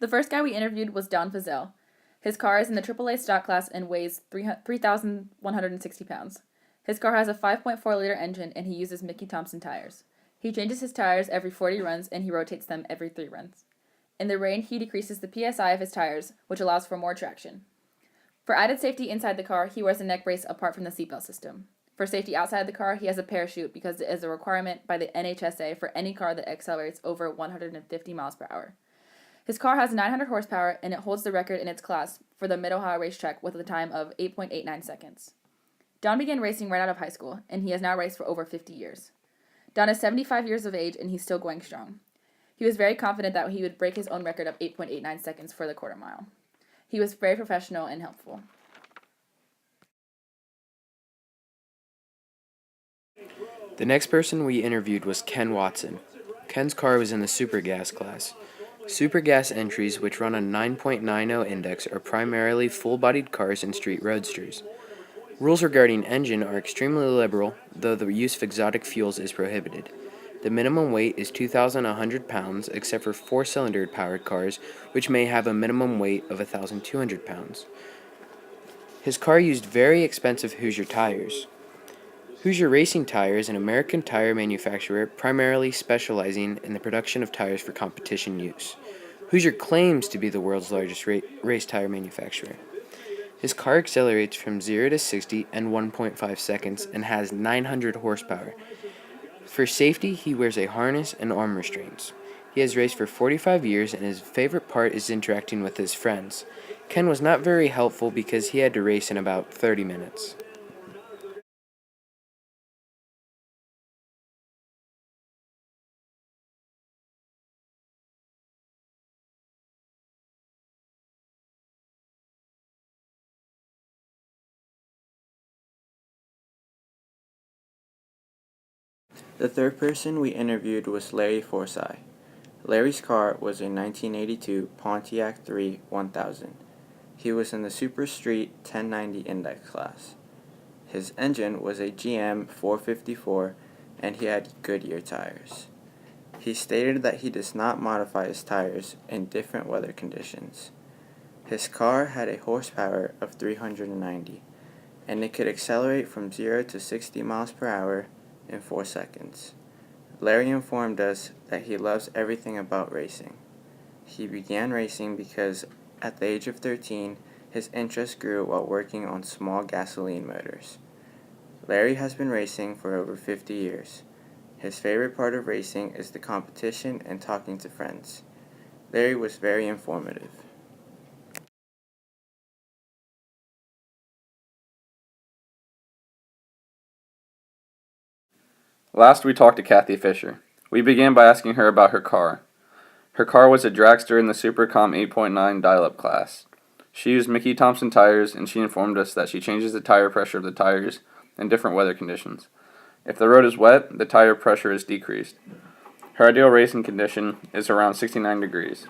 The first guy we interviewed was Don Fazell. His car is in the AAA stock class and weighs 3,160 pounds. His car has a 5.4-liter engine and he uses Mickey Thompson tires. He changes his tires every 40 runs and he rotates them every 3 runs. In the rain, he decreases the PSI of his tires, which allows for more traction. For added safety inside the car, he wears a neck brace apart from the seatbelt system. For safety outside the car, he has a parachute because it is a requirement by the NHTSA for any car that accelerates over 150 miles per hour. His car has 900 horsepower and it holds the record in its class for the Mid-Ohio racetrack with a time of 8.89 seconds. Don began racing right out of high school, and he has now raced for over 50 years. Don is 75 years of age and he's still going strong. He was very confident that he would break his own record of 8.89 seconds for the quarter mile. He was very professional and helpful. The next person we interviewed was Ken Watson. Ken's car was in the Super Gas class. Super Gas entries, which run a 9.90 index, are primarily full-bodied cars and street roadsters. Rules regarding engine are extremely liberal, though the use of exotic fuels is prohibited. The minimum weight is 2,100 pounds, except for 4-cylinder powered cars, which may have a minimum weight of 1,200 pounds. His car used very expensive Hoosier tires. Hoosier Racing Tire is an American tire manufacturer primarily specializing in the production of tires for competition use. Hoosier claims to be the world's largest race tire manufacturer. His car accelerates from 0 to 60 in 1.5 seconds and has 900 horsepower. For safety, he wears a harness and arm restraints. He has raced for 45 years and his favorite part is interacting with his friends. Ken was not very helpful because he had to race in about 30 minutes. The third person we interviewed was Larry Forsyth. Larry's car was a 1982 Pontiac 3 1000. He was in the Super Street 1090 Index class. His engine was a GM 454 and he had Goodyear tires. He stated that he does not modify his tires in different weather conditions. His car had a horsepower of 390 and it could accelerate from 0 to 60 miles per hour in 4 seconds. Larry informed us that he loves everything about racing. He began racing because at the age of 13, his interest grew while working on small gasoline motors. Larry has been racing for over 50 years. His favorite part of racing is the competition and talking to friends. Larry was very informative. Last, we talked to Kathy Fisher. We began by asking her about her car. Her car was a dragster in the Supercom 8.9 dial-up class. She used Mickey Thompson tires, and she informed us that she changes the tire pressure of the tires in different weather conditions. If the road is wet, the tire pressure is decreased. Her ideal racing condition is around 69 degrees.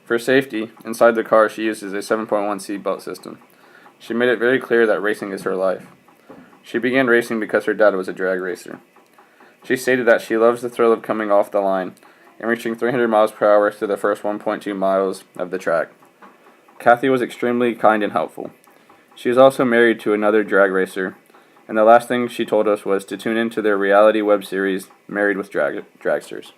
For safety, inside the car she uses a 7.1 seat belt system. She made it very clear that racing is her life. She began racing because her dad was a drag racer. She stated that she loves the thrill of coming off the line and reaching 300 miles per hour through the first 1.2 miles of the track. Kathy was extremely kind and helpful. She is also married to another drag racer, and the last thing she told us was to tune into their reality web series, Married with Dragsters.